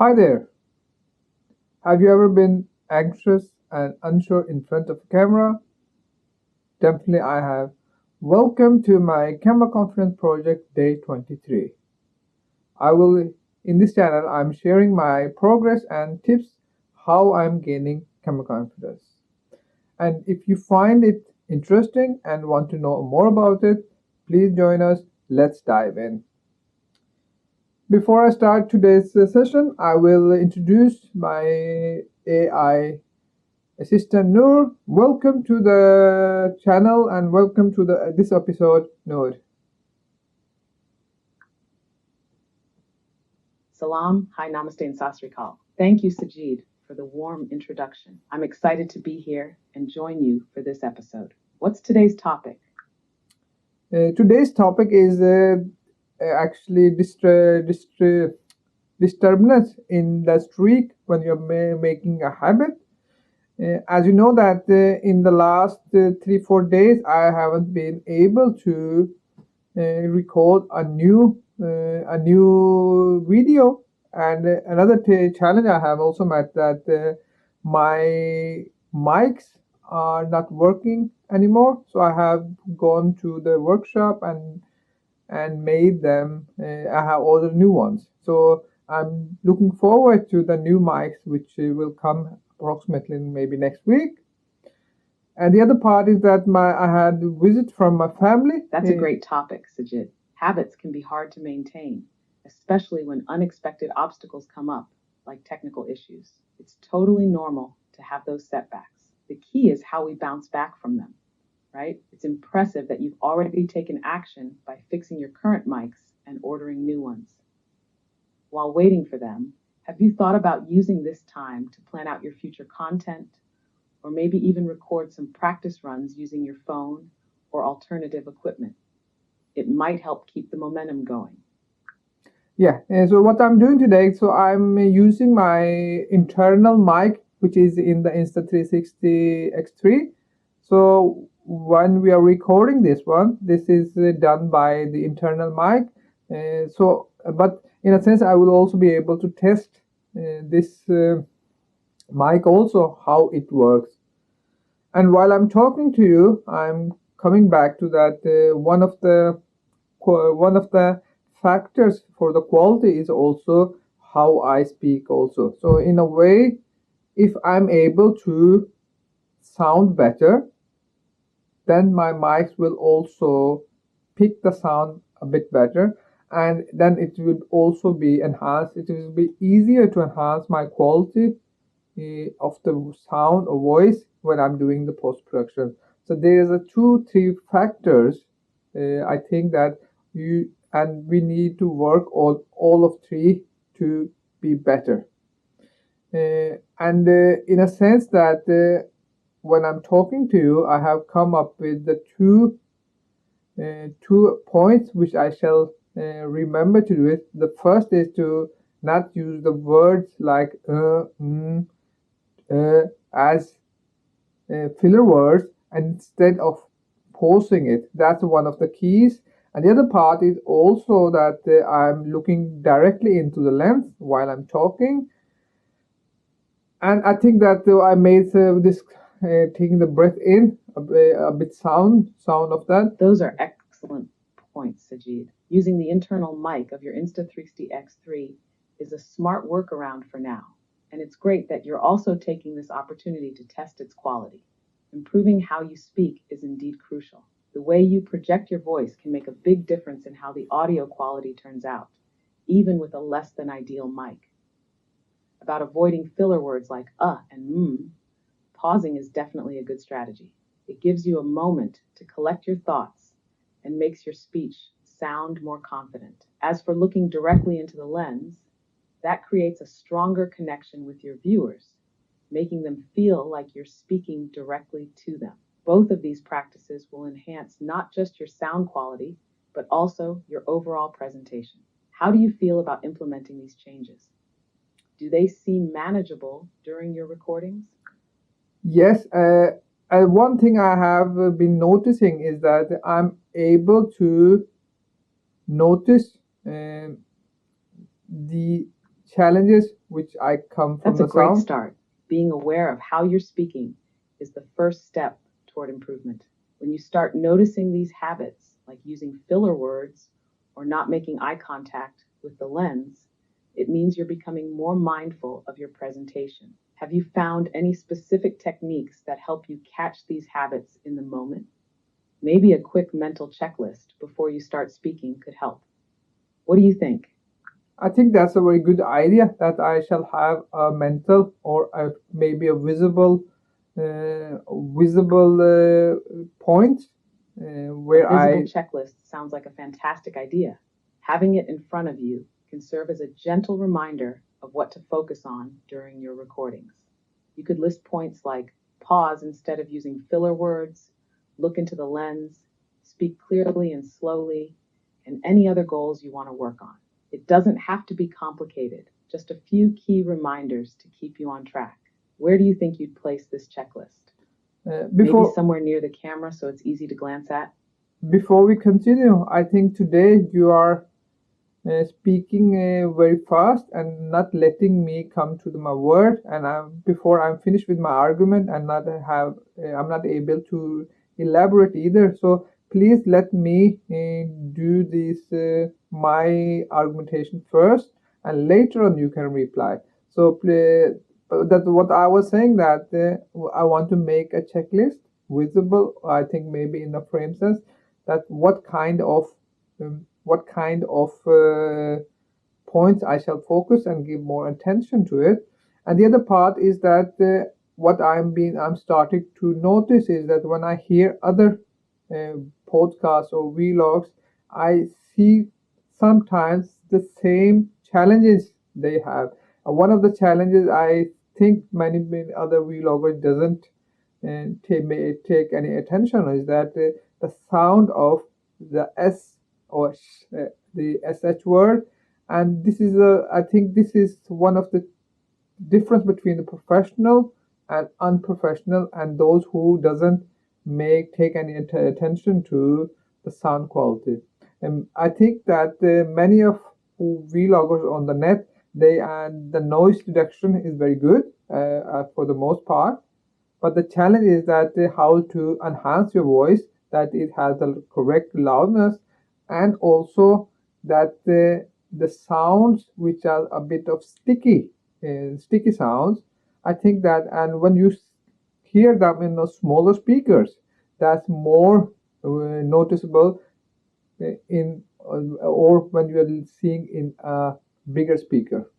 Hi there. Have you ever been anxious and unsure in front of a camera? Definitely I have. Welcome to my camera confidence project day 23. I will in this channel I'm sharing my progress and tips how I'm gaining camera confidence. And if you find it interesting and want to know more about it, please join us. Let's dive in. Before I start today's session, I will introduce my AI assistant Noor. Welcome to the channel and welcome to this episode, Noor. Salam, hi, namaste, and sat sri akal. Thank you, Sajid, for the warm introduction. I'm excited to be here and join you for this episode. What's today's topic? Today's topic is actually disturbance in the streak when you're making a habit. As you know that in the last 3-4 days, I haven't been able to record a new video. And another challenge I have also met that my mics are not working anymore. So I have gone to the workshop and made them. I have ordered new ones. So I'm looking forward to the new mics, which will come approximately maybe next week. And the other part is that I had a visit from my family. That's a great topic, Sajid. Habits can be hard to maintain, especially when unexpected obstacles come up, like technical issues. It's totally normal to have those setbacks. The key is how we bounce back from them, right? It's impressive that you've already taken action by fixing your current mics and ordering new ones. While waiting for them, have you thought about using this time to plan out your future content, or maybe even record some practice runs using your phone or alternative equipment? It might help keep the momentum going. Yeah, so what I'm doing today, so I'm using my internal mic, which is in the Insta360 X3. So when we are recording this one, this is done by the internal mic. But in a sense, I will also be able to test this mic also, how it works. And while I'm talking to you, I'm coming back to that one of the factors for the quality is also how I speak also. So in a way, if I'm able to sound better, then my mics will also pick the sound a bit better, and then it will also be enhanced. It will be easier to enhance my quality of the sound or voice when I'm doing the post production. So there's a 2-3 factors. I think that we need to work on all of three to be better. And in a sense that when I'm talking to you, I have come up with the two points which I shall remember to do it. The first is to not use the words like as filler words, and instead of pausing it. That's one of the keys. And the other part is also that I'm looking directly into the lens while I'm talking. And I think that I made this taking the breath in a bit sound of that. Those are excellent points, Sajid. Using the internal mic of your Insta360 X3 is a smart workaround for now. And it's great that you're also taking this opportunity to test its quality. Improving how you speak is indeed crucial. The way you project your voice can make a big difference in how the audio quality turns out, even with a less than ideal mic. About avoiding filler words like and pausing is definitely a good strategy. It gives you a moment to collect your thoughts and makes your speech sound more confident. As for looking directly into the lens, that creates a stronger connection with your viewers, making them feel like you're speaking directly to them. Both of these practices will enhance not just your sound quality, but also your overall presentation. How do you feel about implementing these changes? Do they seem manageable during your recordings? Yes, one thing I have been noticing is that I'm able to notice the challenges which I come from That's a the great sound. start. Being aware of how you're speaking is the first step toward improvement. When you start noticing these habits, like using filler words or not making eye contact with the lens, it means you're becoming more mindful of your presentation. Have you found any specific techniques that help you catch these habits in the moment? Maybe a quick mental checklist before you start speaking could help. What do you think? I think that's a very good idea that I shall have a mental or maybe a visible point A where visible I checklist sounds like a fantastic idea. Having it in front of you can serve as a gentle reminder of what to focus on during your recordings. You could list points like pause instead of using filler words, look into the lens, speak clearly and slowly, and any other goals you want to work on. It doesn't have to be complicated, just a few key reminders to keep you on track. Where do you think you'd place this checklist? Maybe before somewhere near the camera so it's easy to glance at? before we continue, I think today you are speaking very fast and not letting me come to my word, and before I'm finished with my argument and not have I'm not able to elaborate either. So please let me do this my argumentation first, and later on you can reply. So that's what I was saying, that I want to make a checklist visible, I think maybe in the frame sense, that what kind of points I shall focus and give more attention to it. And the other part is that what I'm starting to notice is that when I hear other uh, podcasts or vlogs, I see sometimes the same challenges they have. One of the challenges I think many other vloggers doesn't take any attention is that the sound of the S or the SH word, and I think this is one of the difference between the professional and unprofessional and those who doesn't make take any attention to the sound quality. And I think that many of vloggers on the net, they and the noise reduction is very good for the most part, but the challenge is that how to enhance your voice, that it has the correct loudness, and also that the sounds which are a bit of sticky sounds. I think that, and when you hear them in the smaller speakers, that's more noticeable in or when you are seeing in a bigger speaker.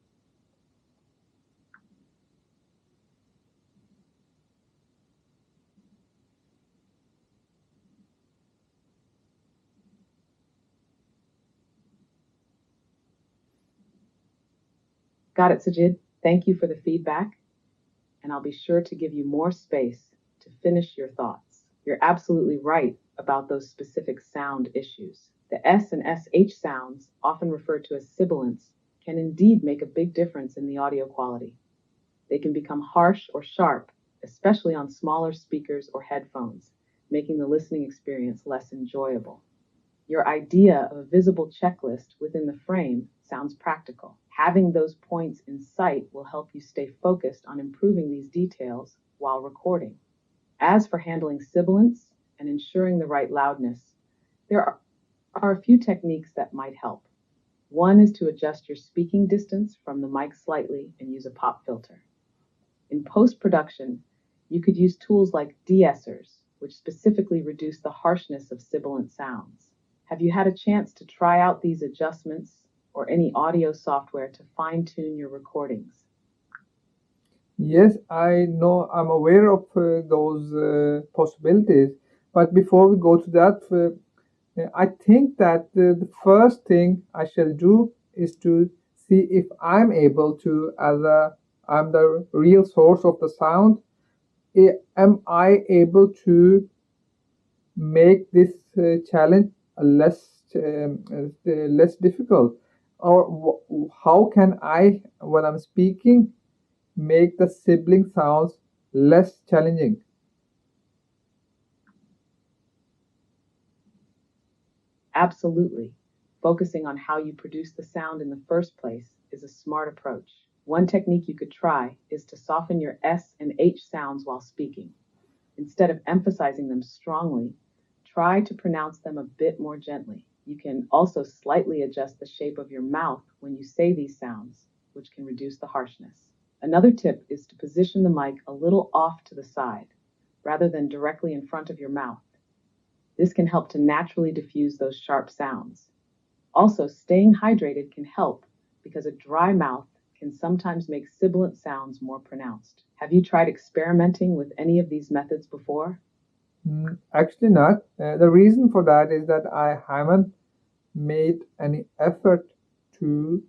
Got it, Sajid. Thank you for the feedback, and I'll be sure to give you more space to finish your thoughts. You're absolutely right about those specific sound issues. The S and SH sounds, often referred to as sibilants, can indeed make a big difference in the audio quality. They can become harsh or sharp, especially on smaller speakers or headphones, making the listening experience less enjoyable. Your idea of a visible checklist within the frame sounds practical. Having those points in sight will help you stay focused on improving these details while recording. As for handling sibilants and ensuring the right loudness, there are a few techniques that might help. One is to adjust your speaking distance from the mic slightly and use a pop filter. In post-production, you could use tools like de-essers, which specifically reduce the harshness of sibilant sounds. Have you had a chance to try out these adjustments or any audio software to fine-tune your recordings? Yes, I know, I'm aware of those possibilities. But before we go to that, I think that the first thing I shall do is to see if I'm able to, I'm the real source of the sound, am I able to make this challenge less difficult? Or how can I, when I'm speaking, make the sibling sounds less challenging? Absolutely. Focusing on how you produce the sound in the first place is a smart approach. One technique you could try is to soften your S and H sounds while speaking. Instead of emphasizing them strongly, try to pronounce them a bit more gently. You can also slightly adjust the shape of your mouth when you say these sounds, which can reduce the harshness. Another tip is to position the mic a little off to the side, rather than directly in front of your mouth. This can help to naturally diffuse those sharp sounds. Also, staying hydrated can help because a dry mouth can sometimes make sibilant sounds more pronounced. Have you tried experimenting with any of these methods before? Actually, not. The reason for that is that I haven't made any effort to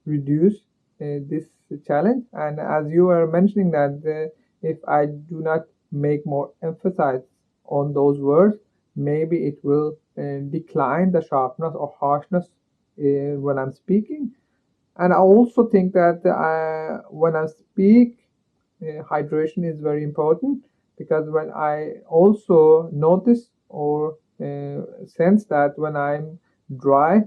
reduce this challenge. And as you were mentioning that if I do not make more emphasis on those words, maybe it will decline the sharpness or harshness when I'm speaking. And I also think that when I speak, hydration is very important because when I also notice or sense that when I'm dry,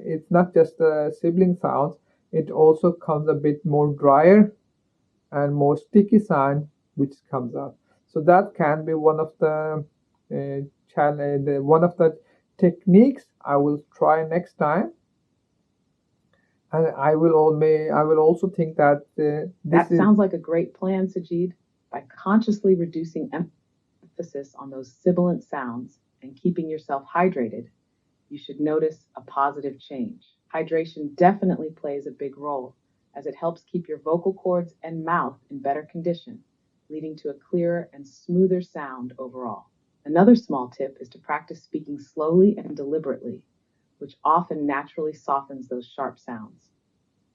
it's not just the sibling sounds, it also comes a bit more drier and more sticky sound which comes out. So that can be one of the one of the techniques I will try next time. And I will also think that this That is sounds like a great plan, Sajid. By consciously reducing emphasis on those sibilant sounds and keeping yourself hydrated, you should notice a positive change. Hydration definitely plays a big role as it helps keep your vocal cords and mouth in better condition, leading to a clearer and smoother sound overall. Another small tip is to practice speaking slowly and deliberately, which often naturally softens those sharp sounds.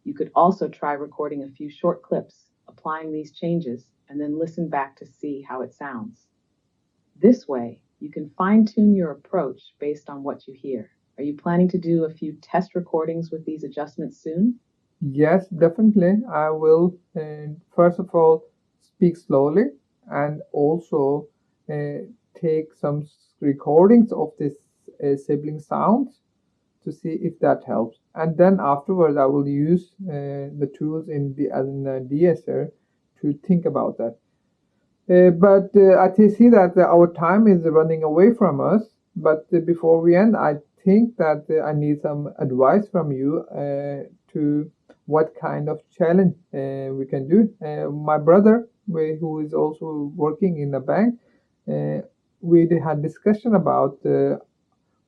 You could also try recording a few short clips, applying these changes, and then listen back to see how it sounds. This way, you can fine-tune your approach based on what you hear. Are you planning to do a few test recordings with these adjustments soon? yes, definitely. I will first of all speak slowly and also uh, take some recordings of this sibling sounds to see if that helps. And then afterwards, I will use the tools in the DSR to think about that. But I see that our time is running away from us. But before we end, I think that I need some advice from you to what kind of challenge we can do. My brother, who is also working in a bank, uh, we had discussion about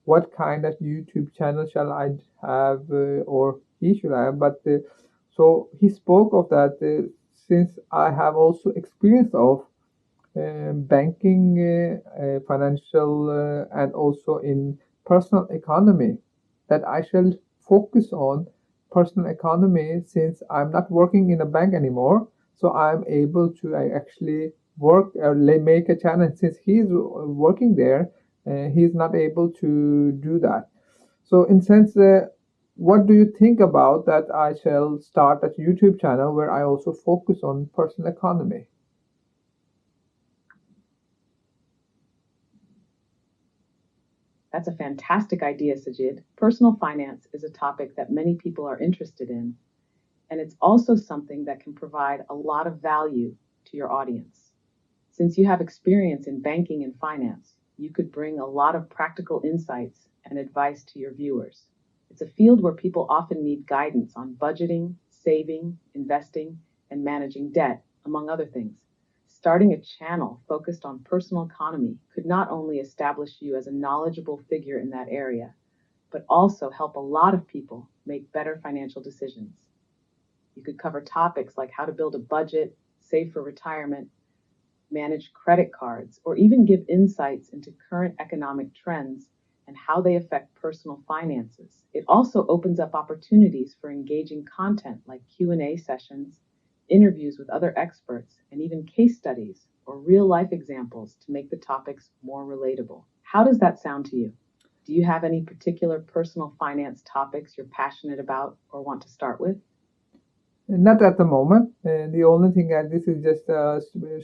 what kind of YouTube channel shall I have or he should have. But so he spoke of that since I have also experience of banking, financial, and also in personal economy, that I shall focus on personal economy since I'm not working in a bank anymore. So I'm able to actually work or make a challenge. Since he's working there, he's not able to do that. So in sense, what do you think about that? I shall start a YouTube channel where I also focus on personal economy. That's a fantastic idea, Sajid. Personal finance is a topic that many people are interested in, and it's also something that can provide a lot of value to your audience. Since you have experience in banking and finance, you could bring a lot of practical insights and advice to your viewers. It's a field where people often need guidance on budgeting, saving, investing, and managing debt, among other things. Starting a channel focused on personal economy could not only establish you as a knowledgeable figure in that area, but also help a lot of people make better financial decisions. You could cover topics like how to build a budget, save for retirement, manage credit cards, or even give insights into current economic trends and how they affect personal finances. It also opens up opportunities for engaging content like Q&A sessions, interviews with other experts, and even case studies or real-life examples to make the topics more relatable. How does that sound to you? Do you have any particular personal finance topics you're passionate about or want to start with? Not at the moment. The only thing that this is just a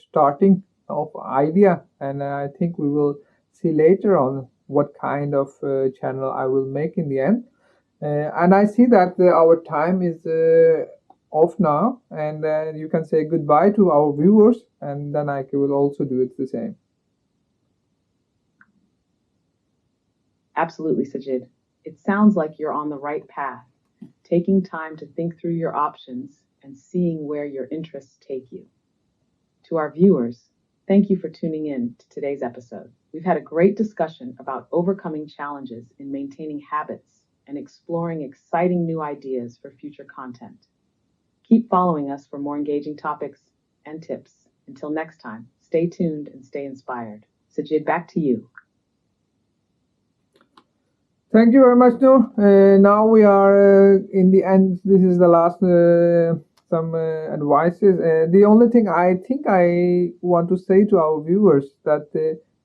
starting of idea, and I think we will see later on what kind of channel I will make in the end. And I see that our time is off now, and you can say goodbye to our viewers, and then I will also do it the same. Absolutely, Sajid. It sounds like you're on the right path, taking time to think through your options and seeing where your interests take you. To our viewers, thank you for tuning in to today's episode. We've had a great discussion about overcoming challenges in maintaining habits and exploring exciting new ideas for future content. Keep following us for more engaging topics and tips. Until next time, stay tuned and stay inspired. Sajid, back to you. Thank you very much, Noor. Now we are in the end. This is the last some advices. The only thing I think I want to say to our viewers that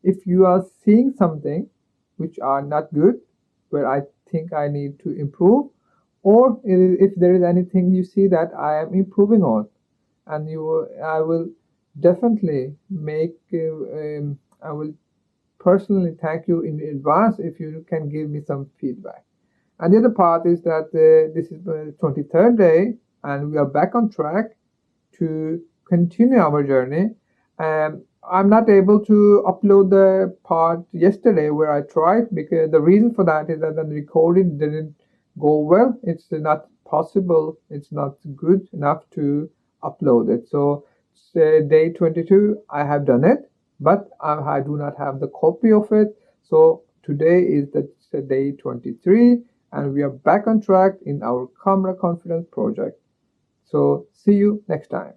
if you are seeing something which are not good, where I think I need to improve, or if there is anything you see that I am improving on, and I will definitely make. I will personally thank you in advance if you can give me some feedback. And the other part is that this is the 23rd day, and we are back on track to continue our journey. I'm not able to upload the part yesterday where I tried, because the reason for that is that the recording didn't go well. It's not possible, it's not good enough to upload it. So, day 22, I have done it, but I do not have the copy of it. So, today is the day 23, and we are back on track in our Camera Confidence project. So, see you next time.